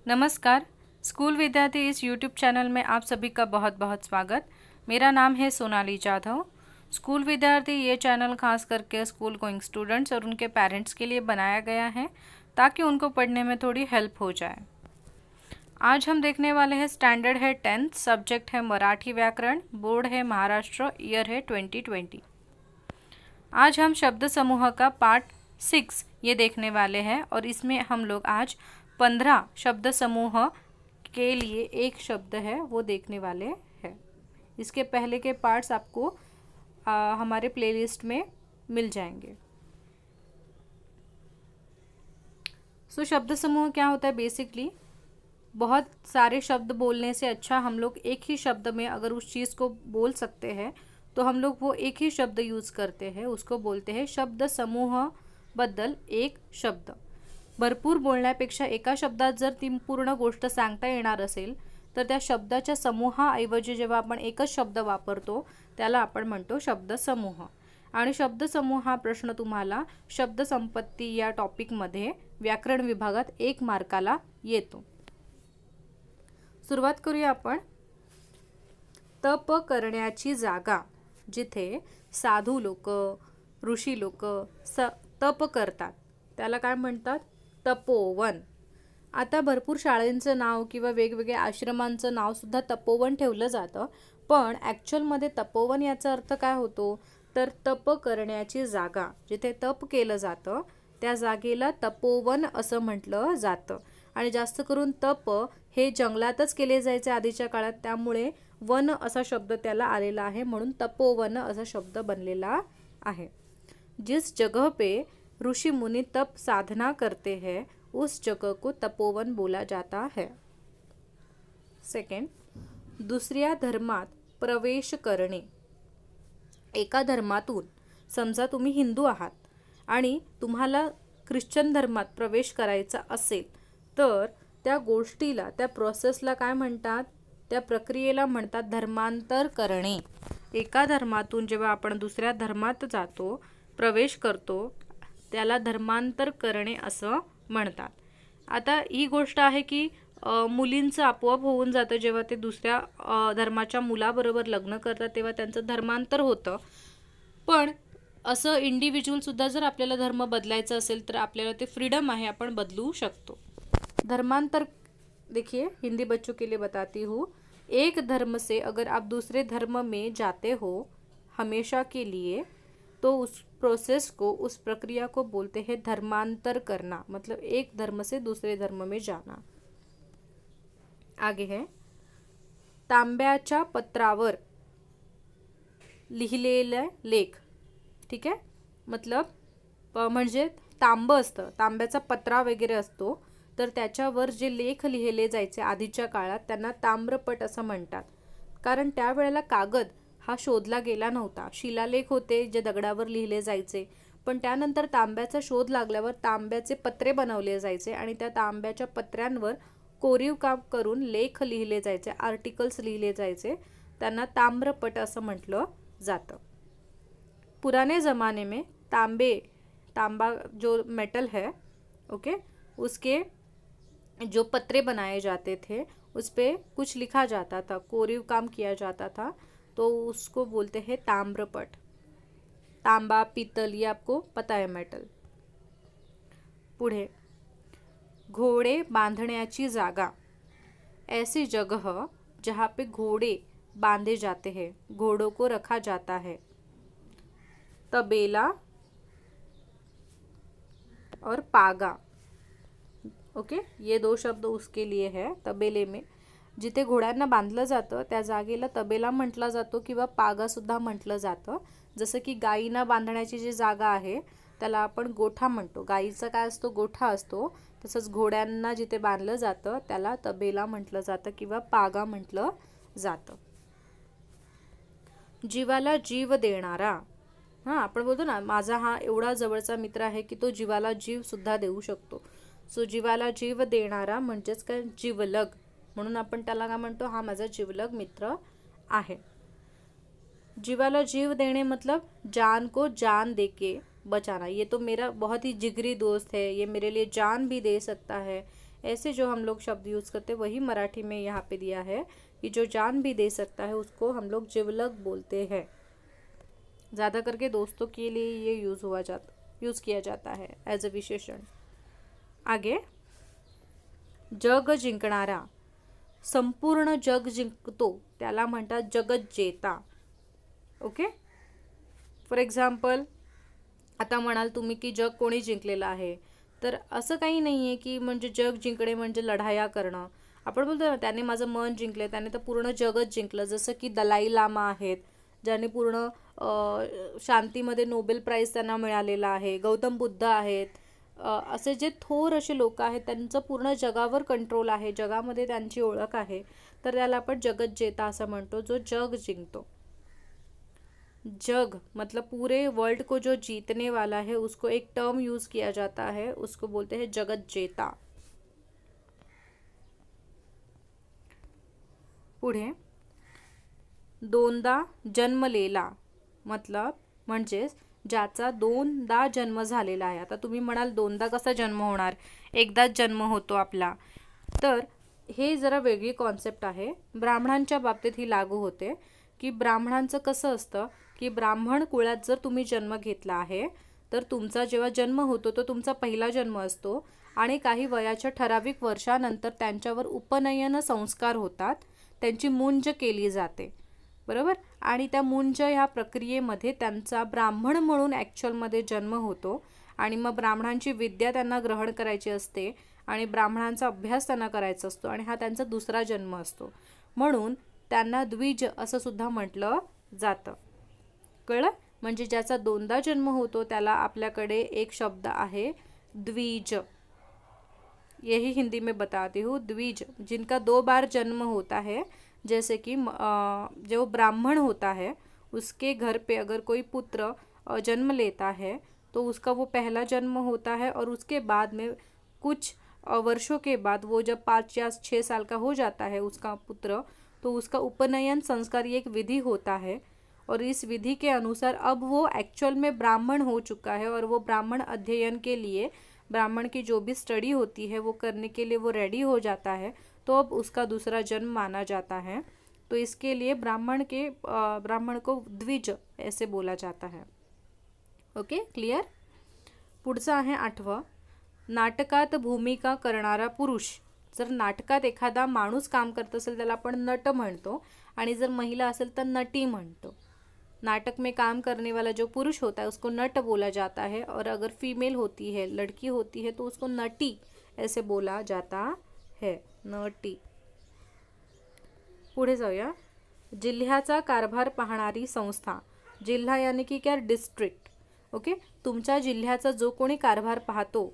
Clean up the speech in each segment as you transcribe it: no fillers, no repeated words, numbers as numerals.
नमस्कार। स्कूल विद्यार्थी इस YouTube channel में आप सभी का बहुत बहुत स्वागत। मेरा नाम है सोनाली जाधव। स्कूल विद्यार्थी ये चैनल खास करके स्कूल गोइंग स्टूडेंट्स और उनके पेरेंट्स के लिए बनाया गया है ताकि उनको पढ़ने में थोड़ी हेल्प हो जाए। आज हम देखने वाले हैं स्टैंडर्ड है 10th, सब्जेक्ट है मराठी व्याकरण, बोर्ड है महाराष्ट्र, ईयर है 2020। आज हम शब्द समूह का पार्ट 6 ये देखने वाले हैं और इसमें हम लोग आज 15 शब्द समूह के लिए एक शब्द है वो देखने वाले हैं। इसके पहले के पार्ट्स आपको हमारे प्लेलिस्ट में मिल जाएंगे। सो शब्द समूह क्या होता है? बेसिकली बहुत सारे शब्द बोलने से अच्छा हम लोग एक ही शब्द में अगर उस चीज़ को बोल सकते हैं तो हम लोग वो एक ही शब्द यूज़ करते हैं, उसको बोलते हैं शब्द समूह बद्दल एक शब्द। भरपूर बोलण्यापेक्षा एका शब्दात जर ती पूर्ण गोष्ट सांगता येणार असेल तर त्या शब्दाच्या समूहाऐवजी जेव्हा आपण एकच शब्द वापरतो त्याला आपण म्हणतो शब्द समूह। आणि शब्द समूह हा प्रश्न तुम्हाला शब्द संपत्ती या टॉपिकमध्ये व्याकरण विभागात 1 मार्काला येतो। सुरुवात करूया आपण। तप करण्याची जागा, जिथे साधू लोक ऋषी लोक तप करतात त्याला काय म्हणतात? तपोवन। आता भरपूर शाळांचं नाव किंवा वेगवेगळ्या आश्रमांचं नाव सुद्धा तपोवन ठेवलं जातं, पण ॲक्च्युअल मध्ये तपोवन याचा अर्थ काय होतो तर तप करण्याची जागा, जिथे तप केलं जातं त्या जागेला तपोवन असं म्हटलं जातं। आणि जास्त करून तप हे जंगलातच केले जायचे आधीच्या काळात, त्यामुळे वन असा शब्द त्याला आलेला आहे, म्हणून तपोवन असा शब्द बनलेला आहे। जिस जगह पे ऋषि मुनि तप साधना करते हैं उस जगह को तपोवन बोला जाता है। सेकंड, दुसऱ्या धर्मात प्रवेश करणे। एका धर्मातून, समजा तुम्ही हिंदू आहात आणि तुम्हाला ख्रिश्चन धर्मात प्रवेश करायचा असेल तर त्या गोष्टीला, त्या प्रोसेसला काय म्हणतात? त्या प्रक्रियेला म्हणतात धर्मांतर करणे। एका धर्मातून जेव्हा आपण दुसऱ्या धर्मात जातो, प्रवेश करतो, त्याला धर्मांतर करणे असं म्हणतात। आता ही गोष्ट आहे की मुलींचं आपोआप होऊन जातं, जेव्हा ते दुसऱ्या धर्माच्या मुलाबरोबर लग्न करतात तेव्हा त्यांचं धर्मांतर होतं। पण असं इंडिव्हिज्युअल सुद्धा जर आपल्याला धर्म बदलायचा असेल तर आपल्याला ते फ्रीडम आहे, आपण बदलू शकतो। धर्मांतर देखिए हिंदी बच्चों के लिए बताती हूँ। एक धर्म से अगर आप दूसरे धर्म में जाते हो हमेशा के लिए तो उस प्रोसेस को, उस प्रक्रिया को बोलते हैं धर्मांतर करना, मतलब एक धर्म से दूसरे धर्म में जाना। आगे है तांब्याच्या पत्रावर लिहिलेले लेख। ठीक है, मतलब म्हणजे तांब असतं, तांब्याचा पत्रा वगैरे असतो, तर त्याच्यावर जे लेख लिहिले जायचे आधीच्या काळात त्यांना ताम्रपट असं म्हणतात। कारण त्यावेळेला कागद हा शोधला गेला नव्हता, शिलालेख होते जे दगडावर लिहिले जायचे, पण त्यानंतर तांब्याचा शोध लागल्यावर तांब्याचे पत्रे बनवले जायचे आणि त्या तांब्याच्या पत्र्यांवर कोरीव काम करून लेख लिहिले जायचे, आर्टिकल्स लिहिले जायचे, त्यांना ताम्रपट असं म्हटलं जातं। पुराने ज़माने में तांबा जो मेटल है, ओके, उसके जो पत्रे बनाए जाते थे उस पे कुछ लिखा जाता था, कोरीव काम किया जाता था, तो उसको बोलते हैं ताम्रपट। तांबा, पीतल, ये आपको पता है मेटल। पुढे घोड़े बांधण्याची जागा। ऐसी जगह जहाँ पे घोड़े बांधे जाते हैं, घोड़ों को रखा जाता है। तबेला और पागा, ओके, ये 2 शब्द उसके लिए है। तबेले में जिथे घोड्यांना बांधलं जातं त्या जागेला तबेला म्हटलं जातो किंवा पागा सुद्धा म्हटलं जातं। जसं की गायींना बांधण्याची जी जागा आहे त्याला आपण गोठा म्हणतो, गायीचा काय असतो? गोठा असतो। तसंच घोड्यांना जिथे बांधलं जातं त्याला तबेला म्हटलं जातं किंवा पागा म्हटलं जातं। जीवाला जीव देणारा। हां, आपण बोलतो ना माझा हा एवढा जवळचा मित्र आहे की तो जीवाला जीव सुद्धा देऊ शकतो। सो जीवाला जीव देणारा म्हणजेच काय? जीवलग, म्हणून आपण त्याला काय म्हणतो? हा माझा जीवलग मित्र आहे। जीवाला जीव देने मतलब जान को जान देके बचाना। ये तो मेरा बहुत ही जिगरी दोस्त है, ये मेरे लिए जान भी दे सकता है, ऐसे जो हम लोग शब्द यूज़ करते हैं वही मराठी में यहाँ पे दिया है कि जो जान भी दे सकता है उसको हम लोग जिवलग बोलते हैं। ज़्यादा करके दोस्तों के लिए ये यूज़ किया जाता है एज अ विशेषण। आगे, जग जिंकणारा, संपूर्ण जग जिंकतो त्याला म्हणतात जगज्जेता। ओके, फॉर एक्झाम्पल आता म्हणाल तुम्ही की जग कोणी जिंकलेलं आहे, तर असं काही नाही आहे की म्हणजे जग जिंकणे म्हणजे लढाया करणं। आपण बोलतो ना त्याने माझं मन जिंकलं, त्याने तर पूर्ण जगच जिंकलं। जसं की दलाई लामा आहेत, ज्याने पूर्ण शांतीमध्ये नोबेल प्राईज त्यांना मिळालेला आहे। गौतम बुद्ध आहेत, असे जे थोर असे लोक आहेत त्यांचं पूर्ण जगावर कंट्रोल आहे, जगामध्ये त्यांची ओळख आहे, तर त्याला आपण जगज्जेता असं म्हणतो, जो जग जिंकतो। जग मतलब पूरे वर्ल्ड को जो जीतने वाला है उसको एक टर्म यूज किया जाता है, उसको बोलते हैं जगज्जेता। पुढे, दोनदा जन्मलेला मतलब म्हणजेच ज्याचा दोनदा जन्म झालेला आहे। आता तुम्ही म्हणाल दोनदा कसा जन्म होणार, एकदाच जन्म होतो आपला, तर हे जरा वेगळी कॉन्सेप्ट आहे। ब्राह्मणांच्या बाबतीत ही लागू होते की ब्राह्मणांचं कसं असतं की ब्राह्मण कुळात जर तुम्ही जन्म घेतला आहे तर तुमचा जेव्हा जन्म होतो तो तुमचा पहिला जन्म असतो आणि काही वयाच्या ठराविक वर्षानंतर त्यांच्यावर उपनयन संस्कार होतात, त्यांची मुंज केली जाते, बरोबर। आणि त्या मुंज ह्या प्रक्रियेमध्ये त्यांचा ब्राह्मण म्हणून ॲक्च्युअलमध्ये जन्म होतो आणि मग ब्राह्मणांची विद्या त्यांना ग्रहण करायची असते आणि ब्राह्मणांचा अभ्यास त्यांना करायचा असतो आणि हा त्यांचा दुसरा जन्म असतो, म्हणून त्यांना द्विज असं सुद्धा म्हटलं जातं। कळलं? म्हणजे ज्याचा दोनदा जन्म होतो त्याला आपल्याकडे एक शब्द आहे द्विज। यही हिंदी में बताती हूँ, द्विज, जिनका 2 बार जन्म होता है। जैसे कि जो ब्राह्मण होता है उसके घर पे अगर कोई पुत्र जन्म लेता है तो उसका वो पहला जन्म होता है और उसके बाद में कुछ वर्षों के बाद वो जब 5 या 6 साल का हो जाता है उसका पुत्र, तो उसका उपनयन संस्कार ये एक विधि होता है और इस विधि के अनुसार अब वो एक्चुअल में ब्राह्मण हो चुका है और वो ब्राह्मण अध्ययन के लिए, ब्राह्मण की जो भी स्टडी होती है वो करने के लिए वो रेडी हो जाता है, तो अब उसका दूसरा जन्म माना जाता है। तो इसके लिए ब्राह्मण को द्विज ऐसे बोला जाता है। Okay, clear? पुढचं आहे 8वं, नाटकात भूमिका करणारा पुरुष। जर नाटकात एखादा माणूस काम करत असेल त्याला आपण नट म्हणतो आणि जर महिला असेल तर नटी म्हणतो। नाटक में काम करने वाला जो पुरुष होता है उसको नट बोला जाता है और अगर फीमेल होती है, लड़की होती है, तो उसको नटी ऐसे बोला जाता है, नटी। पुढे जाऊया, जिल्ह्याचा कारभार पाहणारी संस्था। जिल्हा यानी की क्या, डिस्ट्रिक्ट। ओके, तुमच्या जिल्ह्याचा जो कोणी कारभार पाहतो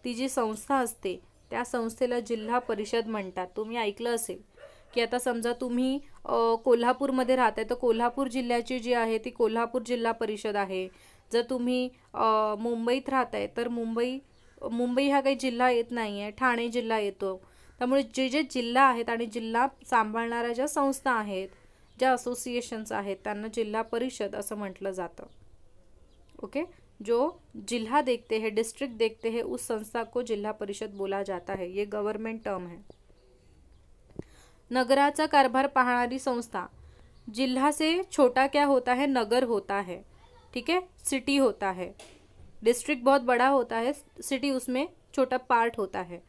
ती जी संस्था असते त्या संस्थेला जिल्हा परिषद म्हणतात। तुम्ही ऐकलं असेल की आता समजा तुम्ही कोल्हापूरमध्ये राहताय तर कोल्हापूर जिल्ह्याची जी आहे ती कोल्हापूर जिल्हा परिषद आहे। जर तुम्ही मुंबईत राहताय तर मुंबई हा काही जिल्हा येत नाही आहे, ठाणे जिल्हा येतो। त्यामुळे जे जिल्हा आहेत आणि जिल्हा सांभाळणाऱ्या ज्या संस्था आहेत, ज्या असोसिएशन्स आहेत, त्यांना जिल्हा परिषद असं म्हटलं जातं। ओके, जो जिल्हा देखते हैं, डिस्ट्रिक्ट देखते हैं, उस संस्था को जिल्हा परिषद बोला जाता है। ये गवर्नमेंट टर्म है। नगराचा कारभार पाहणारी संस्था। जिल्हा से छोटा क्या होता है, नगर होता है, ठीक है, सिटी होता है। डिस्ट्रिक्ट बहुत बड़ा होता है, सिटी उसमें छोटा पार्ट होता है।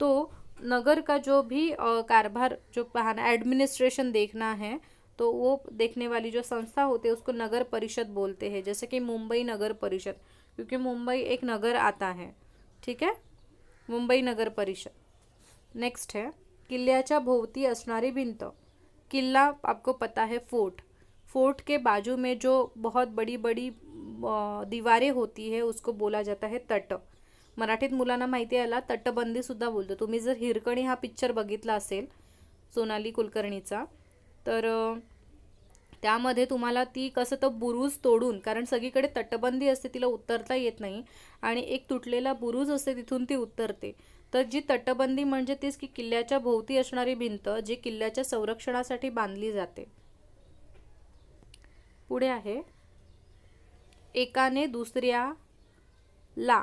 तो नगर का जो भी कारभार जो पाना, एडमिनिस्ट्रेशन देखना है, तो वो देखने वाली जो संस्था होती है उसको नगर परिषद बोलते हैं। जैसे कि मुंबई नगर परिषद, क्योंकि मुंबई एक नगर आता है, ठीक है, मुंबई नगर परिषद। नेक्स्ट है किल्ल्याच्या भोवती असणारी भिंत। किल्ला आपको पता है फोर्ट, फोर्ट के बाजू में जो बहुत बड़ी बड़ी दीवारें होती है उसको बोला जाता है तट। मराठीत मुलांना माहिती आहे याला तटबंदी सुद्धा बोलतो। तुम्ही जर हिरकणी हा पिक्चर बघितला असेल सोनाली कुलकर्णीचा, तर त्यामध्ये तुम्हाला ती कसं तो बुरुज तोडून, कारण सगळीकडे तटबंदी असते तिला उतरता येत नाही आणि एक तुटलेला बुरुज असते तिथून ती उतरते। तर जी तटबंदी म्हणजे तीच की किल्ल्याच्या भोवती असणारी भिंत जी किल्ल्याच्या संरक्षणासाठी बांधली जाते। पुढे आहे एकाने दुसऱ्याला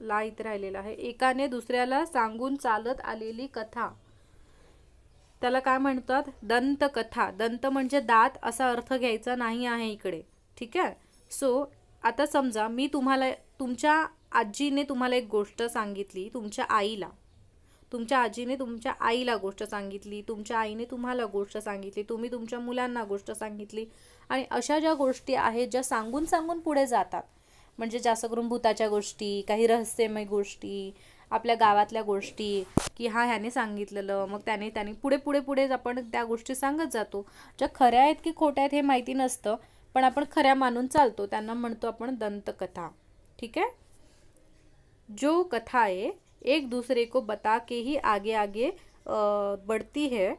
ला इथे राहिलेला आहे. एकाने दुसऱ्याला सांगून चालत आलेली कथा, त्याला काय म्हणतात? दंतकथा. दंत म्हणजे दात असा अर्थ घ्यायचा नाही आहे इकडे, ठीक आहे. सो आता समजा मी तुम्हाला, तुमच्या आजीने तुम्हाला एक गोष्ट सांगितली, तुमच्या आजीने तुमच्या आईला गोष्ट सांगितली, तुमच्या आईने तुम्हाला गोष्ट सांगितली, तुम्ही तुमच्या मुलांना गोष्ट सांगितली, आणि अशा ज्या गोष्टी आहेत ज्या सांगून सांगून पुढे जातात, म्हणजे जास्त करून भूताच्या गोष्टी, काही रहस्यमय गोष्टी, आपल्या गावातल्या गोष्टी, की ह्याने सांगितलेलं, मग त्याने पुढे पुढे पुढे आपण त्या गोष्टी सांगत जातो. ज्या खऱ्या आहेत की खोट्या आहेत हे माहिती नसतं, पण आपण खऱ्या मानून चालतो, त्यांना म्हणतो आपण दंतकथा, ठीक है. जो कथाएं एक दूसरे को बता के ही आगे आगे बढ़ती है,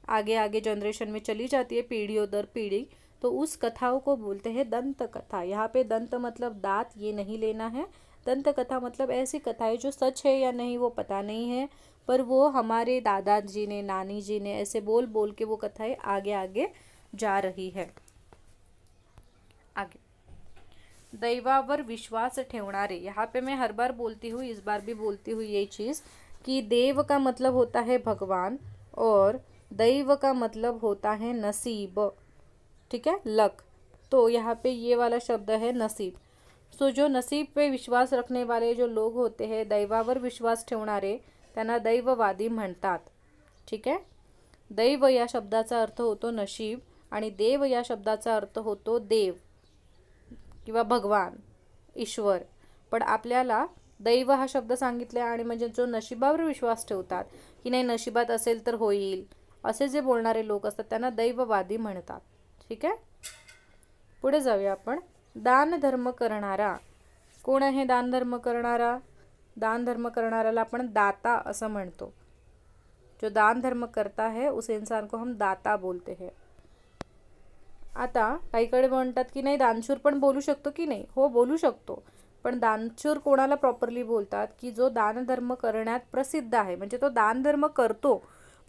आगे आगे जनरेशन में चली जाती है, पीढ़ियों दर पीढ़ी, तो उस कथाओं को बोलते हैं दंत कथा. यहाँ पे दंत मतलब दांत, ये नहीं लेना है. दंत कथा मतलब ऐसी कथाएं जो सच है या नहीं वो पता नहीं है, पर वो हमारे दादाजी ने, नानी जी ने ऐसे बोल बोल के वो कथाएं आगे आगे जा रही है. आगे, दैवावर विश्वास ठेवणारे. यहाँ पे मैं हर बार बोलती हूँ, इस बार भी बोलती हूँ ये चीज़, कि देव का मतलब होता है भगवान और दैव का मतलब होता है नसीब, ठीक है, लक. तो यहाँ पे ये वाला शब्द है नसीब. सो जो नसीब पे विश्वास रखने वाले जो लोग होते हैं, दैवावर विश्वास ठेवणारे, त्यांना दैववादी म्हणतात, ठीक आहे. दैव या शब्दाचा अर्थ होतो नशीब आणि देव या शब्दाचा अर्थ होतो देव किंवा भगवान, ईश्वर. पण आपल्याला दैव हा शब्द सांगितला आणि म्हणजे जो नशिबावर विश्वास ठेवतात, की नाही नशिबात असेल तर होईल, असे जे बोलणारे लोक असतात त्यांना दैववादी म्हणतात, ठीक आहे. पुढे जाऊया आपण. दान धर्म करणारा. कोण आहे दान धर्म करणारा? दान धर्म करणाऱ्याला आपण दाता असं म्हणतो. जो दान धर्म करता है उस इंसान को हम दाता बोलते हैं. आता काहीकडे म्हणतात की नाही दानशूर पण बोलू शकतो की नाही. हो, बोलू शकतो, पण दानशूर कोणाला प्रॉपरली बोलतात? की जो दानधर्म करण्यात प्रसिद्ध आहे, म्हणजे तो दानधर्म करतो,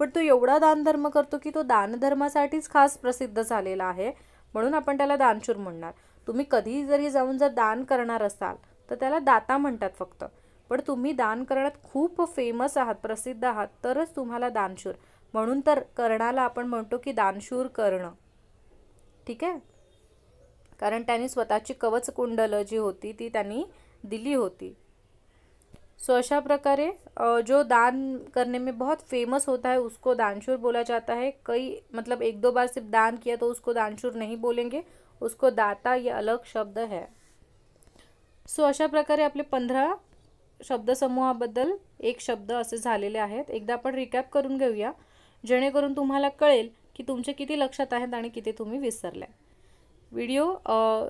पण तो एवढा दानधर्म करतो की तो दानधर्मासाठीच खास प्रसिद्ध झालेला आहे, म्हणून आपण त्याला दानशूर म्हणणार. तुम्ही कधी जरी जाऊन जर दान करणार असाल तर त्याला दाता म्हणतात फक्त, पण तुम्ही दान करण्यात खूप फेमस आहात, प्रसिद्ध आहात, तरच तुम्हाला दानशूर. म्हणून तर कर्णाला आपण म्हणतो की दानशूर कर्ण, ठीक आहे, कारण त्यांनी स्वतःची कवच कुंडल जी होती ती त्यांनी दिली होती. सो अशा प्रकारे जो दान करने में बहुत फेमस होता है उसको दानशूर बोला जाता है. कई मतलब एक दो बार सिर्फ दान किया तो उसको दानशूर नहीं बोलेंगे, उसको दाता ये अलग शब्द है. सो अशा प्रकारे आपले 15 शब्दसमूहाबद्दल एक शब्द असे झालेले आहेत. एकदा आपण रिकॅप करून घेऊया, जेणेकरून तुम्हाला कळेल की तुमचे किती लक्षात आहेत आणि किती तुम्ही विसरले. व्हिडिओ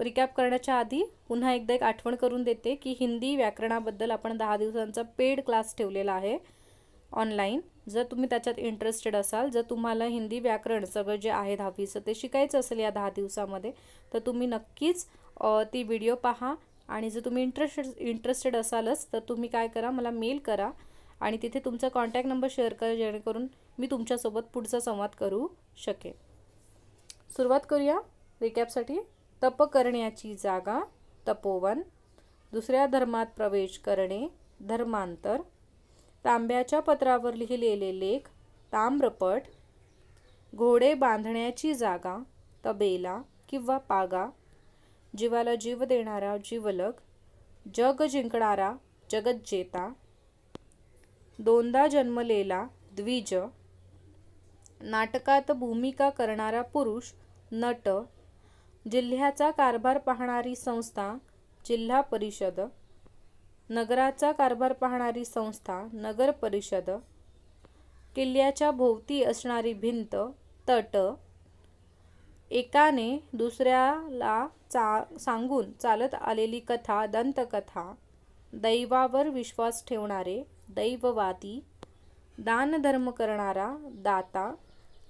रिकॅप करण्याच्या आधी पुन्हा एकदा एक आठवण करून देते की हिंदी व्याकरणाबद्दल आपण 10 दिवसांचा पेड क्लास ठेवलेला आहे ऑनलाईन. जर तुम्ही त्याच्यात इंटरेस्टेड असाल, जर तुम्हाला हिंदी व्याकरण सगळं जे आहे 10वीचं ते शिकायचं असेल या 10 दिवसामध्ये, तर तुम्ही नक्कीच ती व्हिडिओ पहा. आणि जर तुम्ही इंटरेस्टेड असालच तर तुम्ही काय करा, मला मेल करा आणि तिथे तुमचा कॉन्टॅक्ट नंबर शेअर करा, जेणेकरून मी तुमच्यासोबत पुढचा संवाद करू शकेन. सुरुवात करूया रिकॅपसाठी. तप करण्याची जागा तपोवन. दुसऱ्या धर्मात प्रवेश करणे धर्मांतर. तांब्याच्या पत्रावर लिहिलेले लेख ताम्रपट. घोडे बांधण्याची जागा तबेला किंवा पागा. जीवाला जीव देणारा जीवलग. जग जिंकणारा जगज्जेता. दोनदा जन्मलेला द्विज. नाटकात भूमिका करणारा पुरुष नट. जिल्ह्याचा कारभार पाहणारी संस्था जिल्हा परिषद. नगराचा कारभार पाहणारी संस्था नगर परिषद. किल्ल्याच्या भोवती असणारी भिंत तट. एकाने दुसऱ्याला सांगून चालत आलेली कथा दंतकथा. दैवावर विश्वास ठेवणारे दैववादी. दानधर्म करणारा दाता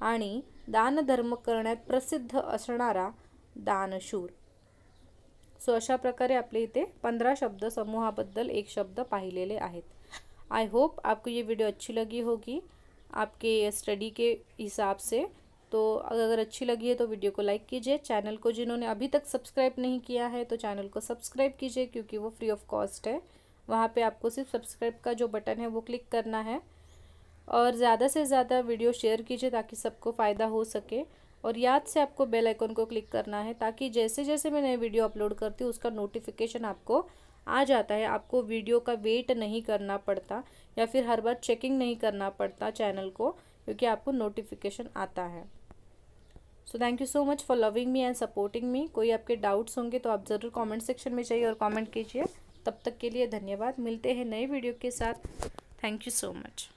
आणि दानधर्म करण्यात प्रसिद्ध असणारा दानशूर. सो अशा प्रकारे आपले इथे 15 शब्द समूहाबद्दल एक शब्द पाहिलेले आहेत. आई होप आपको ये वीडियो अच्छी लगी होगी आपके स्टडी के हिसाब से. तो अगर अच्छी लगी है तो वीडियो को लाइक कीजिए. चैनल को जिन्होंने अभी तक सब्सक्राइब नहीं किया है तो चैनल को सब्सक्राइब कीजिए, क्योंकि वो फ्री ऑफ कॉस्ट है. वहाँ पे आपको सिर्फ सब्सक्राइब का जो बटन है वो क्लिक करना है। और ज़्यादा से ज़्यादा वीडियो शेयर कीजिए ताकि सबको फ़ायदा हो सके। और याद से आपको बेल आइकन को क्लिक करना है ताकि जैसे जैसे मैं नई वीडियो अपलोड करती हूँ उसका नोटिफिकेशन आपको आ जाता है। आपको वीडियो का वेट नहीं करना पड़ता या फिर हर बार चेकिंग नहीं करना पड़ता चैनल को, क्योंकि आपको नोटिफिकेशन आता है। So thank you so much for loving me and supporting me. कोई आपके डाउट्स होंगे तो आप ज़रूर कमेंट सेक्शन में जाइए और कमेंट कीजिए। तब तक के लिए धन्यवाद। मिलते हैं नए वीडियो के साथ। Thank you so much.